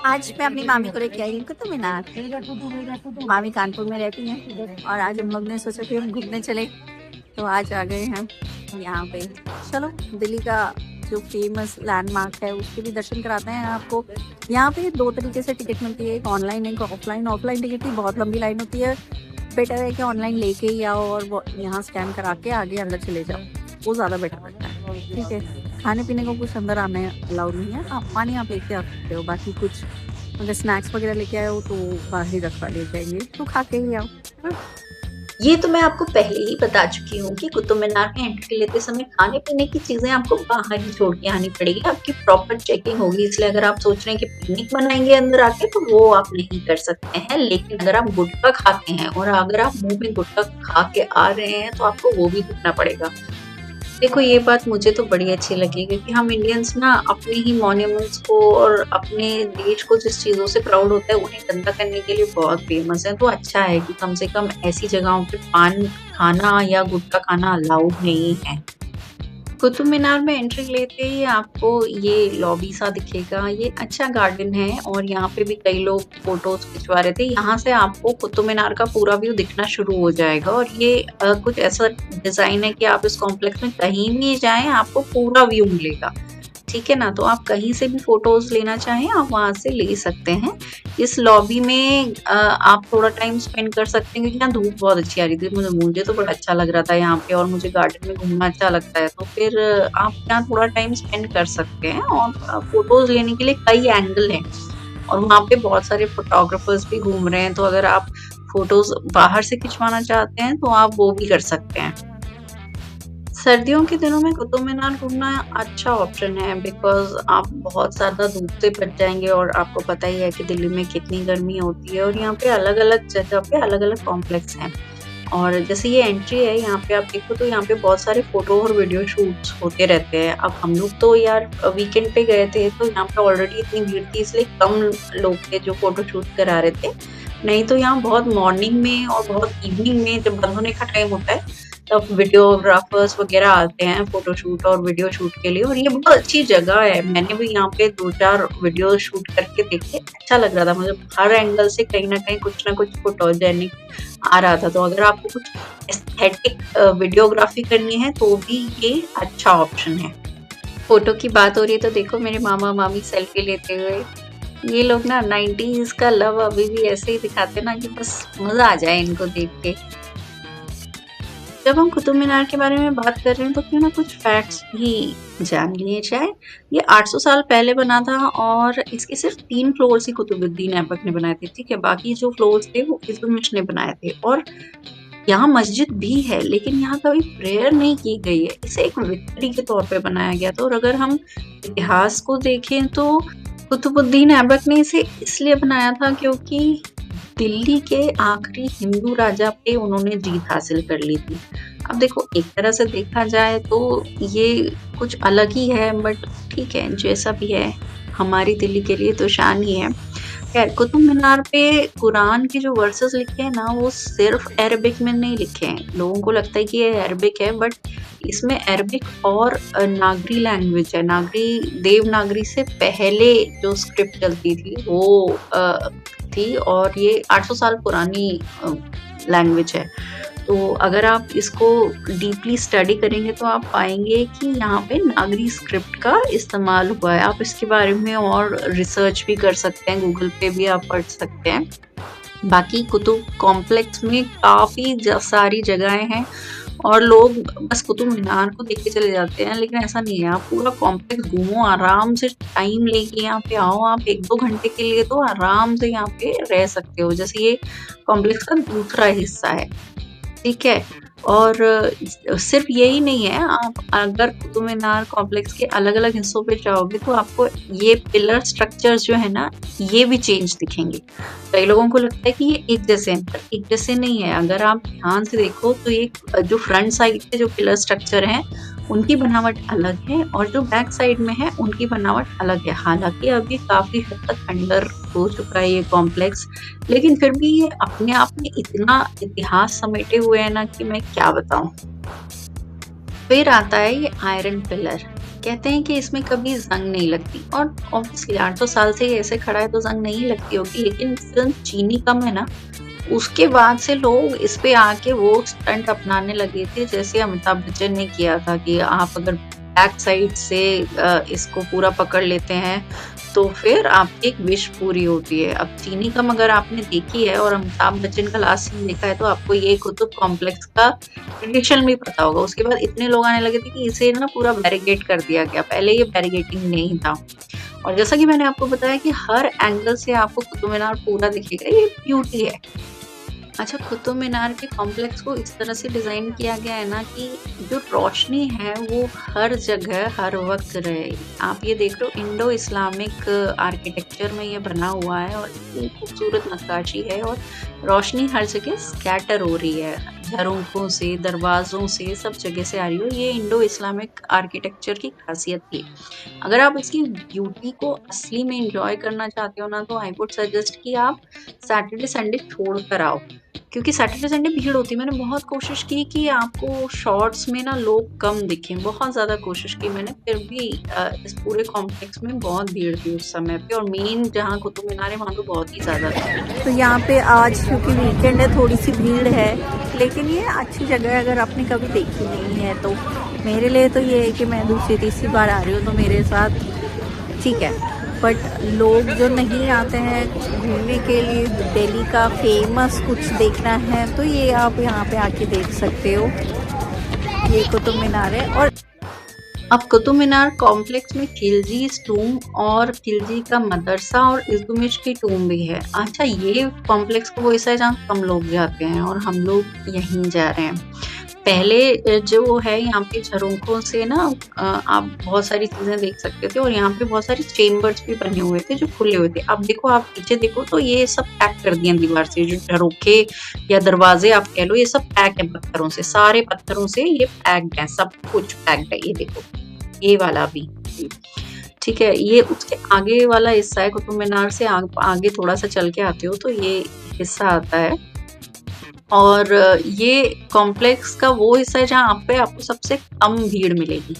आज मैं अपनी मामी को लेके आई हूँ कुतुब मीनार। मामी कानपुर में रहती हैं और आज हम लोग ने सोचा कि हम घूमने चले, तो आज आ गए हैं यहाँ पे। चलो दिल्ली का जो फेमस लैंडमार्क है उसके भी दर्शन कराते हैं आपको। यहाँ पे 2 तरीके से टिकट मिलती है, एक ऑनलाइन एक ऑफलाइन। ऑफलाइन टिकट की बहुत लंबी लाइन होती है, बेटर है कि ऑनलाइन लेके ही आओ और यहाँ स्कैन करा के आगे अंदर चले जाओ, वो ज़्यादा बेटर लगता है। ठीक है, खाने पीने को कुछ अंदर आने अलाउड नहीं है, आप पानी आप लेके आ सकते हो, बाकी कुछ अगर स्नैक्स वगैरह लेके आए हो तो बाहर ही रखवा ले जाएंगे, तो खा के ही आओ। ये तो मैं आपको पहले ही बता चुकी हूँ कि कुतुब मीनार में एंट्री लेते समय खाने पीने की चीजें आपको बाहर ही छोड़ के आनी पड़ेगी, आपकी प्रॉपर चेकिंग होगी। इसलिए अगर आप सोच रहे हैं कि पिकनिक बनाएंगे अंदर आके, तो वो आप नहीं कर सकते हैं। लेकिन अगर आप गुटखा खाते हैं और अगर आप मुंह में गुटखा खा के आ रहे हैं तो आपको वो भी देखना पड़ेगा। देखो, ये बात मुझे तो बड़ी अच्छी लगी, क्योंकि हम इंडियंस ना अपने ही मॉन्यूमेंट्स को और अपने देश को जिस चीज़ों से प्राउड होता है उन्हें गंदा करने के लिए बहुत फेमस है। तो अच्छा है कि कम से कम ऐसी जगहों पे पान खाना या गुटखा खाना अलाउड नहीं है। कुतुब मीनार में एंट्री लेते ही आपको ये लॉबी सा दिखेगा। ये अच्छा गार्डन है और यहाँ पे भी कई लोग फोटोज खिंचवा रहे थे। यहाँ से आपको कुतुब मीनार का पूरा व्यू दिखना शुरू हो जाएगा और ये कुछ ऐसा डिजाइन है कि आप इस कॉम्प्लेक्स में कहीं भी जाएं आपको पूरा व्यू मिलेगा। ठीक है ना, तो आप कहीं से भी फोटोज लेना चाहें आप वहां से ले सकते हैं। इस लॉबी में आप थोड़ा टाइम स्पेंड कर सकते हैं, क्योंकि यहाँ धूप बहुत अच्छी आ रही थी। मुझे तो बड़ा अच्छा लग रहा था यहाँ पे, और मुझे गार्डन में घूमना अच्छा लगता है, तो फिर आप यहाँ थोड़ा टाइम स्पेंड कर सकते हैं। और फोटोज लेने के लिए कई एंगल हैं और वहाँ पे बहुत सारे फोटोग्राफर्स भी घूम रहे हैं, तो अगर आप फोटोज बाहर से खिंचवाना चाहते हैं तो आप वो भी कर सकते हैं। सर्दियों के दिनों में कुतुब मीनार घूमना अच्छा ऑप्शन है, बिकॉज आप बहुत ज़्यादा धूप से बच जाएंगे। और आपको पता ही है कि दिल्ली में कितनी गर्मी होती है, और यहाँ पे अलग अलग जगह पे अलग अलग कॉम्प्लेक्स हैं। और जैसे ये एंट्री है, यहाँ पे आप देखो तो यहाँ पे बहुत सारे फोटो और वीडियो शूट्स होते रहते हैं। अब हम लोग तो यार वीकेंड पे गए थे, तो यहाँ पे ऑलरेडी इतनी भीड़ थी, इसलिए कम लोग थे जो फोटो शूट करा रहे थे। नहीं तो यहाँ बहुत मॉर्निंग में और बहुत इवनिंग में जब बंद होने का टाइम होता है, तब वीडियोग्राफर्स वगैरह आते हैं फोटोशूट और वीडियो शूट के लिए। और ये बहुत अच्छी जगह है, मैंने भी यहाँ पे 2-4 वीडियो शूट करके देखे, अच्छा लग रहा था मुझे। हर एंगल से कहीं ना कुछ फोटोजेनिक आ रहा था। तो अगर आपको कुछ एस्थेटिक वीडियोग्राफी करनी है तो भी ये अच्छा ऑप्शन है। फोटो की बात हो रही है तो देखो मेरे मामा मामी सेल्फी लेते हुए। ये लोग ना 90s का लव अभी भी ऐसे ही दिखाते ना कि बस मजा आ जाए इनको देख के। जब हम कुतुब मीनार के बारे में बात कर रहे हैं तो क्यों ना कुछ फैक्ट्स भी जान लिए जाए। ये 800 साल पहले बना था और इसके सिर्फ 3 फ्लोर्स ही कुतुबुद्दीन ऐबक ने बनाए थे। ठीक है, बाकी जो फ्लोर्स थे वो इल्तुतमिश ने बनाए थे। और यहाँ मस्जिद भी है, लेकिन यहाँ कभी प्रेयर नहीं की गई है, इसे एक विक्ट्री के तौर पे बनाया गया था। और अगर हम इतिहास को देखें तो कुतुबुद्दीन ऐबक ने इसे इसलिए बनाया था क्योंकि दिल्ली के आखिरी हिंदू राजा पे उन्होंने जीत हासिल कर ली थी। अब देखो, एक तरह से देखा जाए तो ये कुछ अलग ही है, बट ठीक है, जैसा भी है हमारी दिल्ली के लिए तो शान ही है। खैर, कुतुब मीनार पे कुरान के जो वर्सेस लिखे हैं ना, वो सिर्फ अरबिक में नहीं लिखे हैं। लोगों को लगता है कि ये अरबिक है, बट इसमें अरबिक और नागरी लैंग्वेज है। नागरी, देवनागरी से पहले जो स्क्रिप्ट चलती थी वो थी, और ये 800 साल पुरानी लैंग्वेज है। तो अगर आप इसको डीपली स्टडी करेंगे तो आप पाएंगे कि यहाँ पे नागरी स्क्रिप्ट का इस्तेमाल हुआ है। आप इसके बारे में और रिसर्च भी कर सकते हैं, गूगल पे भी आप पढ़ सकते हैं। बाकी कुतुब कॉम्प्लेक्स में काफ़ी सारी जगहें हैं और लोग बस कुतुब मीनार को देख के चले जाते हैं, लेकिन ऐसा नहीं है। आप पूरा कॉम्प्लेक्स घूमो, आराम से टाइम लेके यहाँ पे आओ। आप 1-2 घंटे के लिए तो आराम से यहाँ पे रह सकते हो। जैसे ये कॉम्प्लेक्स का दूसरा हिस्सा है, ठीक है। और सिर्फ यही नहीं है, आप अगर कुतुब मीनार कॉम्प्लेक्स के अलग अलग हिस्सों पे जाओगे तो आपको ये पिलर स्ट्रक्चर्स जो है ना, ये भी चेंज दिखेंगे। कई लोगों को लगता है कि ये एक जैसे हैं, पर एक जैसे नहीं है। अगर आप ध्यान से देखो तो ये जो फ्रंट साइड पे जो पिलर स्ट्रक्चर हैं उनकी बनावट अलग है, और जो बैक साइड में है उनकी बनावट अलग है। हालांकि अभी काफी हद तक खंडर हो चुका है ये कॉम्प्लेक्स, लेकिन फिर भी ये अपने आप में इतना इतिहास समेटे हुए है ना कि मैं क्या बताऊं। फिर आता है ये आयरन पिलर। कहते हैं कि इसमें कभी जंग नहीं लगती और ऑब्वियसली 800 साल से ये ऐसे खड़ा है तो जंग नहीं लगती होगी, लेकिन फिल्म चीनी कम है ना, उसके बाद से लोग इस पे आके वो स्टंट अपनाने लगे थे जैसे अमिताभ बच्चन ने किया था कि आप अगर बैक साइड से इसको पूरा पकड़ लेते हैं तो फिर आपकी एक विश पूरी होती है। अब चीनी कम अगर आपने देखी है और अमिताभ बच्चन का लास्ट सीन देखा है तो आपको ये कुतुब कॉम्प्लेक्स का कंडीशन भी पता होगा। उसके बाद इतने लोग आने लगे थे कि इसे ना पूरा बैरिकेड कर दिया गया, पहले ये बैरिकेडिंग नहीं था। और जैसा कि मैंने आपको बताया कि हर एंगल से आपको कुतुब मीनार पूरा दिखेगा, ये ब्यूटी है। अच्छा, कुतुब मीनार के कॉम्प्लेक्स को इस तरह से डिज़ाइन किया गया है ना कि जो रोशनी है वो हर जगह हर वक्त रहे। आप ये देख लो, इंडो इस्लामिक आर्किटेक्चर में ये बना हुआ है और इतनी खूबसूरत नक्काशी है और रोशनी हर जगह स्कैटर हो रही है, झरोखों से, दरवाज़ों से, सब जगह से आ रही हो। ये इंडो इस्लामिक आर्किटेक्चर की खासियत थी। अगर आप इसकी ब्यूटी को असली में एंजॉय करना चाहते हो ना तो आई वुड सजेस्ट कि आप सैटरडे संडे छोड़ कर आओ, क्योंकि सैटरडे संडे भीड़ होती है। मैंने बहुत कोशिश की कि आपको शॉर्ट्स में ना लोग कम दिखें, बहुत ज़्यादा कोशिश की मैंने, फिर भी इस पूरे कॉम्प्लेक्स में बहुत भीड़ थी उस समय पे और मेन जहाँ कुतुब मीनार है वहाँ तो बहुत ही ज़्यादा थी। तो यहाँ पे आज क्योंकि वीकेंड है थोड़ी सी भीड़ है, लेकिन ये अच्छी जगह है अगर आपने कभी देखी नहीं है तो। मेरे लिए तो ये है कि मैं दूसरी तीसरी बार आ रही हूँ तो मेरे साथ ठीक है, बट लोग जो नहीं आते हैं घूमने के लिए, दिल्ली का फेमस कुछ देखना है तो ये आप यहाँ पे आके देख सकते हो। ये कुतुब मीनार है। और अब कुतुब मीनार कॉम्प्लेक्स में खिलजी टूम और खिलजी का मदरसा और इल्तुतमिश की टूम भी है। अच्छा, ये कॉम्प्लेक्स को वो ऐसा है जहाँ कम लोग जाते हैं और हम लोग यहीं जा रहे हैं। पहले जो है यहाँ पे झरोखों से ना आप बहुत सारी चीजें देख सकते थे और यहाँ पे बहुत सारे चेम्बर्स भी बने हुए थे जो खुले हुए थे। अब देखो, आप पीछे देखो तो ये सब पैक कर दिए दीवार से, जो झरोखे या दरवाजे आप कह लो, ये सब पैक है पत्थरों से, सारे पत्थरों से ये पैक्ड है, सब कुछ पैक्ड है। ये देखो, ये वाला भी ठीक है। ये उसके आगे वाला हिस्सा है, कुतुब मीनार से आगे थोड़ा सा चल के आते हो तो ये हिस्सा आता है और ये कॉम्प्लेक्स का वो हिस्सा है जहाँ आप पे आपको सबसे कम भीड़ मिलेगी।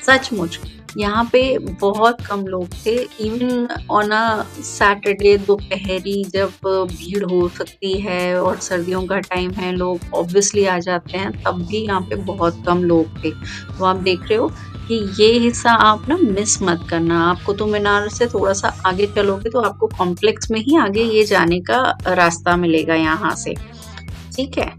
सचमुच यहाँ पे बहुत कम लोग थे। इवन ऑन अ सैटरडे दोपहरी जब भीड़ हो सकती है और सर्दियों का टाइम है, लोग ऑब्वियसली आ जाते हैं, तब भी यहाँ पे बहुत कम लोग थे। तो आप देख रहे हो कि ये हिस्सा आप ना मिस मत करना। आप कुतुब मीनार से थोड़ा सा आगे चलोगे तो आपको कॉम्प्लेक्स में ही आगे ये जाने का रास्ता मिलेगा यहाँ से, ठीक है।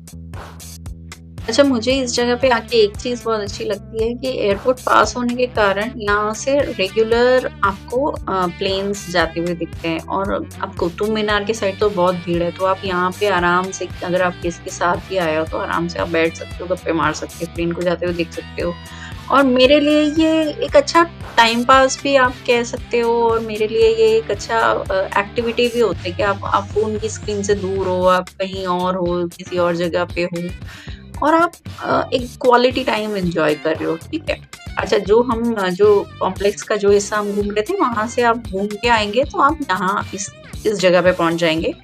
अच्छा, मुझे इस जगह पे आके एक चीज़ बहुत अच्छी लगती है कि एयरपोर्ट पास होने के कारण यहाँ से रेगुलर आपको प्लेन्स जाते हुए दिखते हैं। और अब कुतुब मीनार के साइड तो बहुत भीड़ है, तो आप यहाँ पे आराम से, अगर आप किसी के साथ भी आए हो तो आराम से आप बैठ सकते हो, गप्पे मार सकते हो, प्लेन को जाते हुए देख सकते हो। और मेरे लिए ये एक अच्छा टाइम पास भी आप कह सकते हो और मेरे लिए ये एक अच्छा एक्टिविटी भी होती है कि आप फ़ोन की स्क्रीन से दूर हो, आप कहीं और हो, किसी और जगह पे हो और आप एक क्वालिटी टाइम एंजॉय कर रहे हो, ठीक है। अच्छा, जो कॉम्प्लेक्स का जो हिस्सा हम घूम रहे थे वहां से आप घूम के आएंगे तो आप यहाँ इस जगह पे पहुंच जाएंगे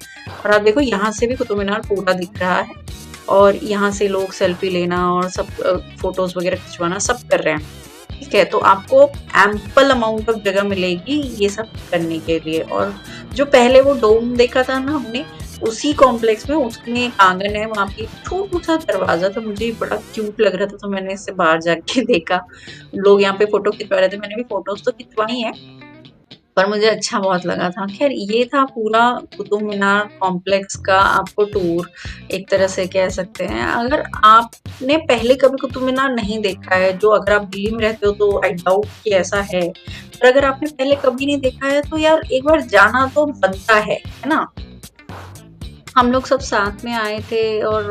और आप देखो यहाँ से भी कुतुब मीनार पूरा दिख रहा है और यहाँ से लोग सेल्फी लेना और सब फोटोज वगैरह खिंचवाना सब कर रहे हैं, ठीक है। तो आपको एम्पल अमाउंट ऑफ जगह मिलेगी ये सब करने के लिए। और जो पहले वो डोम देखा था ना हमने, उसी कॉम्प्लेक्स में उसमें एक आंगन है, वहाँ पे छोटा सा दरवाजा था, मुझे बड़ा क्यूट लग रहा था तो मैंने इससे बाहर जाके देखा। लोग यहाँ पे फोटो खिंचवा रहे थे, मैंने भी फोटोज तो खिंचवाई है पर मुझे अच्छा बहुत लगा था। खैर, ये था पूरा कुतुब मीनार कॉम्प्लेक्स का आपको टूर, एक तरह से कह सकते हैं। अगर आपने पहले कभी कुतुब मीनार नहीं देखा है, जो अगर आप दिल्ली में रहते हो तो आई डाउट कि ऐसा है, पर अगर आपने पहले कभी नहीं देखा है तो यार एक बार जाना तो बनता है ना। हम लोग सब साथ में आए थे और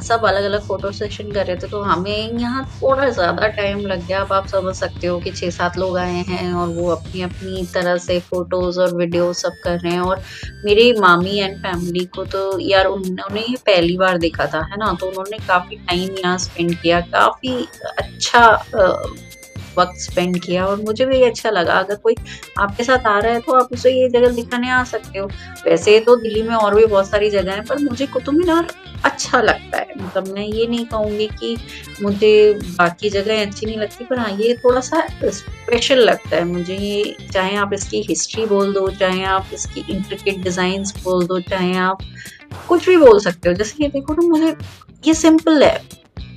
सब अलग अलग फोटो सेशन कर रहे थे तो हमें यहाँ थोड़ा ज़्यादा टाइम लग गया। अब आप समझ सकते हो कि 6-7 लोग आए हैं और वो अपनी अपनी तरह से फोटोज और वीडियो सब कर रहे हैं। और मेरी मामी एंड फैमिली को तो यार उन्होंने ये पहली बार देखा था, है ना, तो उन्होंने काफ़ी टाइम यहाँ स्पेंड किया, काफ़ी अच्छा वक्त स्पेंड किया और मुझे भी अच्छा लगा। अगर कोई आपके साथ आ रहा है तो आप उसे ये जगह दिखाने आ सकते हो। वैसे तो दिल्ली में और भी बहुत सारी जगह है पर मुझे कुतुब मीनार अच्छा लगता है। मतलब मैं ये नहीं कहूँगी कि मुझे बाकी जगह अच्छी नहीं लगती, पर हाँ, ये थोड़ा-सा स्पेशल लगता है मुझे ये, चाहे आप इसकी हिस्ट्री बोल दो, चाहे आप इसकी इंट्रिकेट डिज़ाइन्स बोल दो, चाहे आप कुछ भी बोल सकते हो। जैसे ये देखो ना, मुझे ये सिंपल है,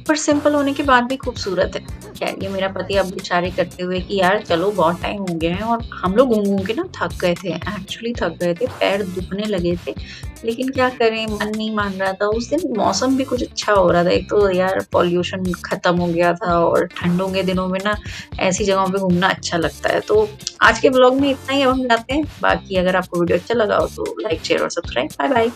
पर सिंपल होने के बाद भी खूबसूरत है। खैर, ये मेरा पति अब बेचारे करते हुए कि यार चलो बहुत टाइम हो गया है, और हम लोग घूम-घूम के ना थक गए थे, एक्चुअली थक गए थे, पैर दुखने लगे थे। लेकिन क्या करें, मन नहीं मान रहा था। उस दिन मौसम भी कुछ अच्छा हो रहा था, एक तो यार पॉल्यूशन खत्म हो गया था, और ठंडों के दिनों में ना ऐसी जगहों पे घूमना अच्छा लगता है। तो आज के ब्लॉग में इतना ही, अब हम जाते हैं। बाकी अगर आपको वीडियो अच्छा लगा हो तो लाइक, शेयर और सब्सक्राइब। Bye bye.